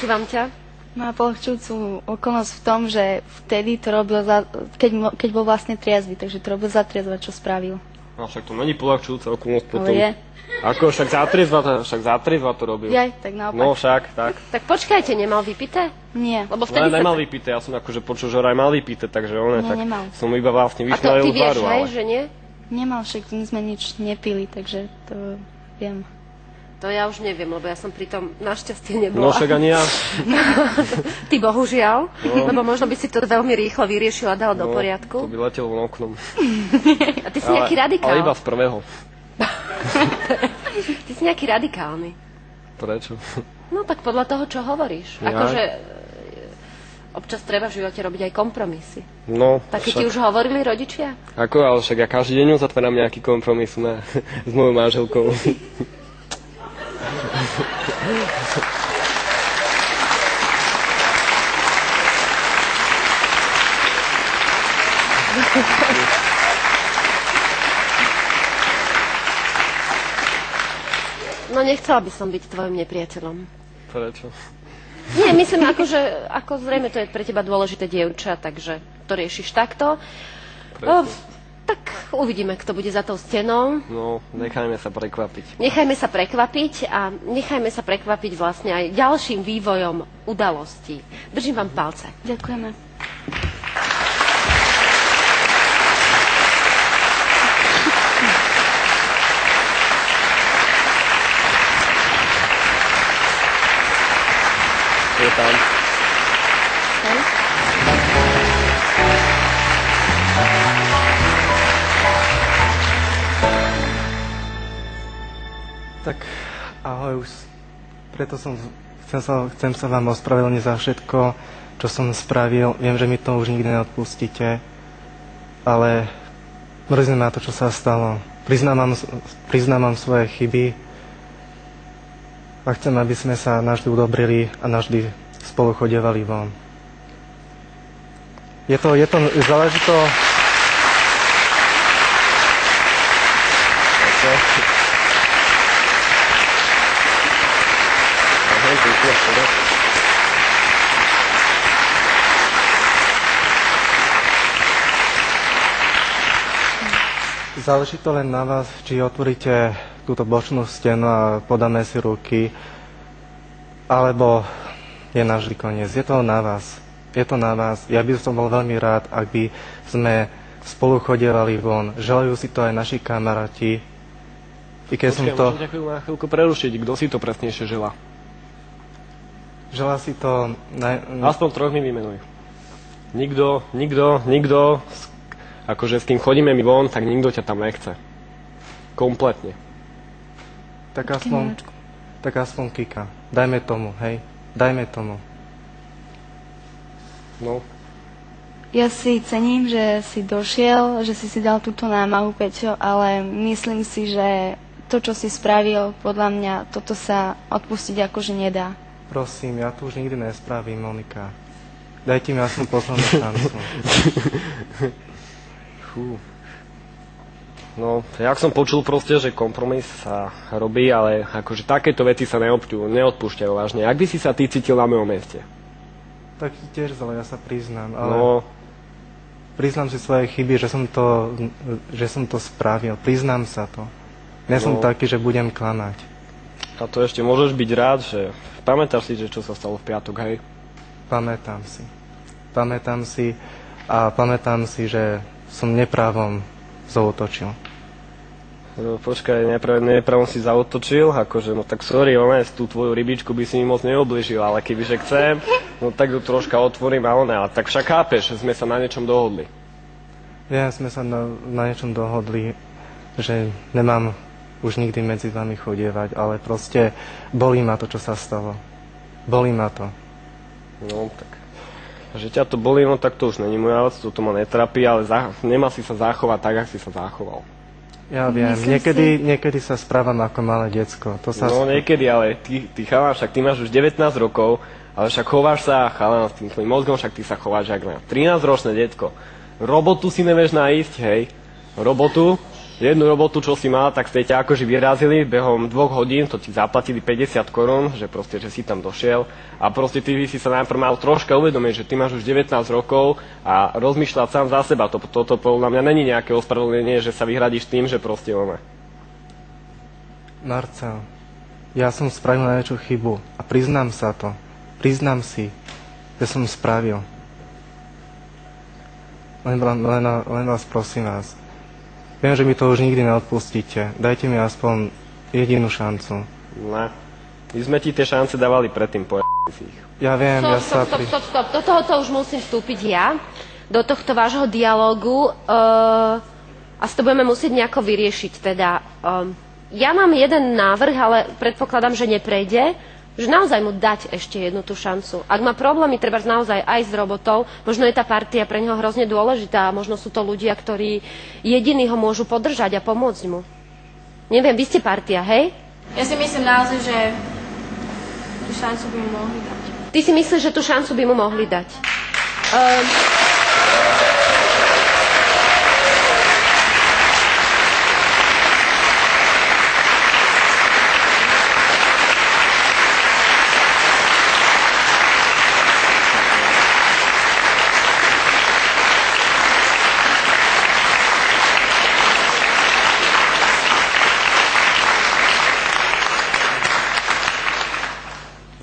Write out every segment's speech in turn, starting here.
Počúvam ťa. Má poľahčujúcu okolnosť v tom, že vtedy to robil, keď bol vlastne triezvy, takže to robil za triezva, čo spravil. No však to není poľahčujúca okolnosť potom. Ale je. Ako však za triezva to robil. Jaj, tak naopak. No však, tak. Tak počkajte, nemal vypité? Nie. Lebo vtedy nemal vypité, ja som akože počul, že vraj mal vypité, takže on tak nemal. som iba vlastne A to vyšľal ty jeho vieš, tváru, hej, ale... že nie? Nemal, však my sme nič nepili, takže to viem. To ja už neviem, lebo ja som pri tom našťastie No nebola. však ani ja. Ty bohužiaľ, lebo možno by si to veľmi rýchlo vyriešil a dal do To poriadku. by letelo von oknom. A ty si nejaký radikál. Ale iba z prvého. Ty si nejaký radikálny. Prečo? No tak podľa toho, čo hovoríš. Ja? Akože občas treba v živote robiť aj kompromisy. No, Také však... ti už hovorili rodičia? Ako, ale však ja každý deň uzatváram nejaký kompromis s mojou manželkou. No nechcela by som byť tvojim nepriateľom. Prečo? Nie, myslím, ako zrejme to je pre teba dôležité dievča, takže to riešiš takto. Tak uvidíme, kto bude za tou stenou. No, nechajme sa prekvapiť. Nechajme sa prekvapiť a nechajme sa prekvapiť vlastne aj ďalším vývojom udalostí. Držím vám palce. Ďakujeme. Je tam. Tak ahoj, už preto chcem sa vám ospravedlniť za všetko, čo som spravil. Viem, že mi to už nikdy neodpustíte, ale mrzí ma to, čo sa stalo. Priznávam svoje chyby a chcem, aby sme sa navždy udobrili a navždy spolu chodievali von. Je to záležito... Záleží to len na vás, či otvoríte túto bočnú stenu a podáme si ruky, alebo je navždy koniec. Je to na vás. Je to na vás. Ja by som bol veľmi rád, ak by sme spolu chodievali von. Želajú si to aj naši kamaráti. I keď som to... Môžem ťa na chvíľku prerušiť. Kto si to presnejšie želá? Želá si to... Aspoň troch mi vymenuj. Nikto, akože s kým chodíme my von, tak nikto ťa tam nechce. Kompletne. Tak aspoň Kika. Dajme tomu, hej? Dajme tomu. No. Ja si cením, že si došiel, že si dal túto námahu, Peťo, ale myslím si, že to, čo si spravil, podľa mňa, toto sa odpustiť akože nedá. Prosím, ja tu už nikdy nespravím, Monika. Dajte mi aspoň poslednú šancu. Fú. No, jak som počul proste, že kompromis sa robí, ale akože takéto veci sa neodpúšťajú vážne. Ak by si sa ty cítil na mojom mieste? Tak tiež zle, ja sa priznám, ale... No. Priznám si svoje chyby, že som to spravil. Priznám sa to. Nie som taký, že budem klamať. A to ešte môžeš byť rád, že... Pamätáš si, že čo sa stalo v piatok, hej? Pamätám si. A pamätám si, že som neprávom zaútočil. No, počkaj, neprávom si zaútočil, akože, no tak sorry, tú tvoju rybičku by si mi moc neoblížil, ale kebyže chcem, no tak ju troška otvorím a ale tak však chápeš, že sme sa na niečom dohodli. Ja, sme sa na niečom dohodli, že nemám už nikdy medzi vami chodievať, ale proste bolí ma to, čo sa stalo. Bolí ma to. No, tak... Že ťa to bolí, no tak to už není moja vec, to ma netrapí, ale nemá si sa zachovať tak, jak si sa zachoval. Ja viem, niekedy sa správam ako malé decko. No niekedy, ale ty chalán, však ty máš už 19 rokov, ale však chováš sa, chalán, s tým tvojim mozgom, však ty sa chováš jak na 13-ročné decko. Robotu si nevieš nájsť, hej? Robotu? jednu robotu, čo si mal, tak ste ťa akože vyrazili behom 2 hodín, to ti zaplatili 50 korún, že proste, že si tam došiel a proste ty si sa najprv mal troška uvedomiť, že ty máš už 19 rokov a rozmýšľať sám za seba. Toto podľa mňa není nejaké ospravedlnenie, že sa vyhradíš tým, že proste ona. Marcel, ja som spravil najväčšiu chybu a priznám sa to. Priznám si, že som spravil. Len vás prosím vás. Viem, že mi to už nikdy neodpustíte. Dajte mi aspoň jedinú šancu. Ne. My sme ti tie šance dávali predtým, si ich. Ja viem, Stop. Do tohoto už musím vstúpiť ja. Do tohto vášho dialógu. A si to budeme musieť nejako vyriešiť. Teda, ja mám jeden návrh, ale predpokladám, že neprejde. Že naozaj mu dať ešte jednu tú šancu. Ak má problémy, treba naozaj aj s robotou, možno je tá partia pre neho hrozne dôležitá a možno sú to ľudia, ktorí jediní ho môžu podržať a pomôcť mu. Neviem, vy ste partia, hej? Ja si myslím naozaj, že tú šancu by mu mohli dať. Ty si myslíš, že tú šancu by mu mohli dať?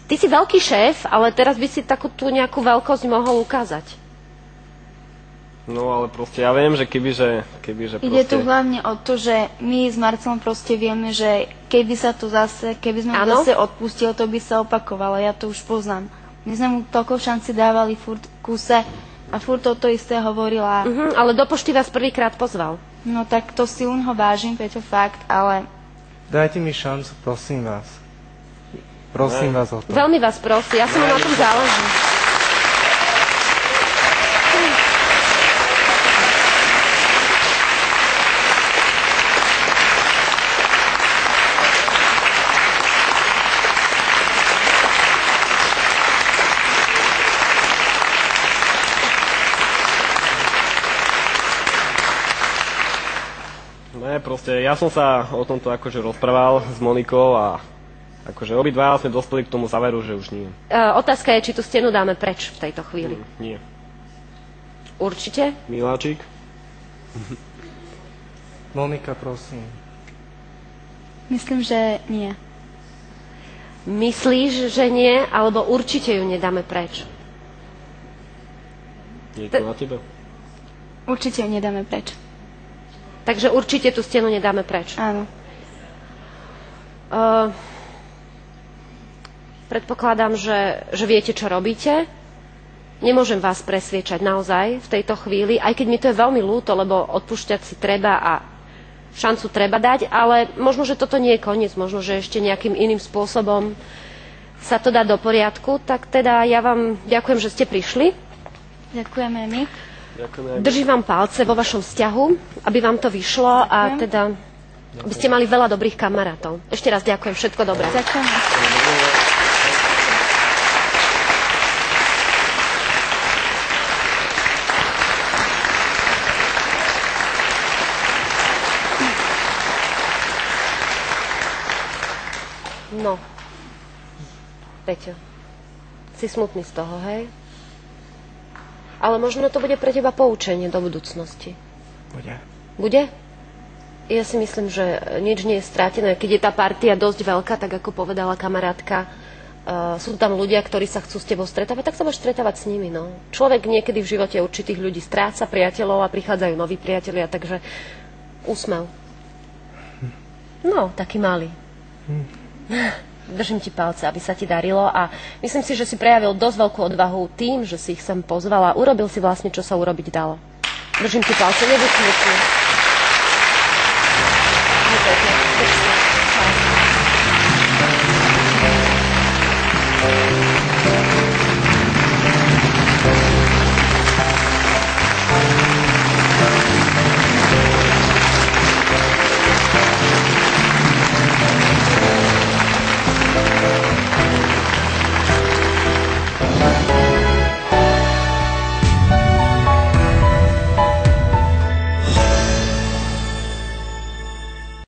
Ty si veľký šéf, ale teraz by si takú tú nejakú veľkosť mohol ukázať. No ale proste ja viem, že kebyže proste... Ide tu hlavne o to, že my s Marcelom proste vieme, že keby sme mu zase odpustili, to by sa opakovalo. Ja to už poznám. My sme mu toľko šanci dávali furt v kuse a furt toto isté hovorila. Ale do pošty vás prvýkrát pozval. No tak to si ho vážim, Peťo, fakt, ale... Dajte mi šancu, prosím vás. Prosím vás o to. Veľmi vás prosím, ja som mu na tom záleží. Ne, proste ja som sa o tomto akože rozprával s Monikou a akože obidva sme dospeli k tomu záveru, že už nie. Otázka je, či tú stenu dáme preč v tejto chvíli. Nie. Určite? Miláčik? Monika, prosím. Myslím, že nie. Myslíš, že nie, alebo určite ju nedáme preč? Je to na tebe? Určite ju nedáme preč. Takže určite tú stenu nedáme preč. Áno. Predpokladám, že viete, čo robíte. Nemôžem vás presviečať naozaj v tejto chvíli, aj keď mi to je veľmi ľúto, lebo odpúšťať si treba a šancu treba dať, ale možno, že toto nie je koniec, možno, že ešte nejakým iným spôsobom sa to dá do poriadku. Tak teda ja vám ďakujem, že ste prišli. Ďakujeme my. Držím vám palce vo vašom vzťahu, aby vám to vyšlo a teda aby ste mali veľa dobrých kamarátov. Ešte raz ďakujem, všetko dobré. Ďakujem. No, Peťo, si smutný z toho, hej? Ale možno to bude pre teba poučenie do budúcnosti. Bude. Bude? Ja si myslím, že nič nie je strátené. Keď je tá partia dosť veľká, tak ako povedala kamarátka, sú tam ľudia, ktorí sa chcú s tebou stretávať, tak sa máš stretávať s nimi. No. Človek niekedy v živote určitých ľudí stráca priateľov a prichádzajú noví priatelia, takže úsmev. No, taký malý. Držím ti palce, aby sa ti darilo a myslím si, že si prejavil dosť veľkú odvahu tým, že si ich sem pozvala a urobil si vlastne, čo sa urobiť dalo. Držím ti palce, nebuď smutný. Ďakujem.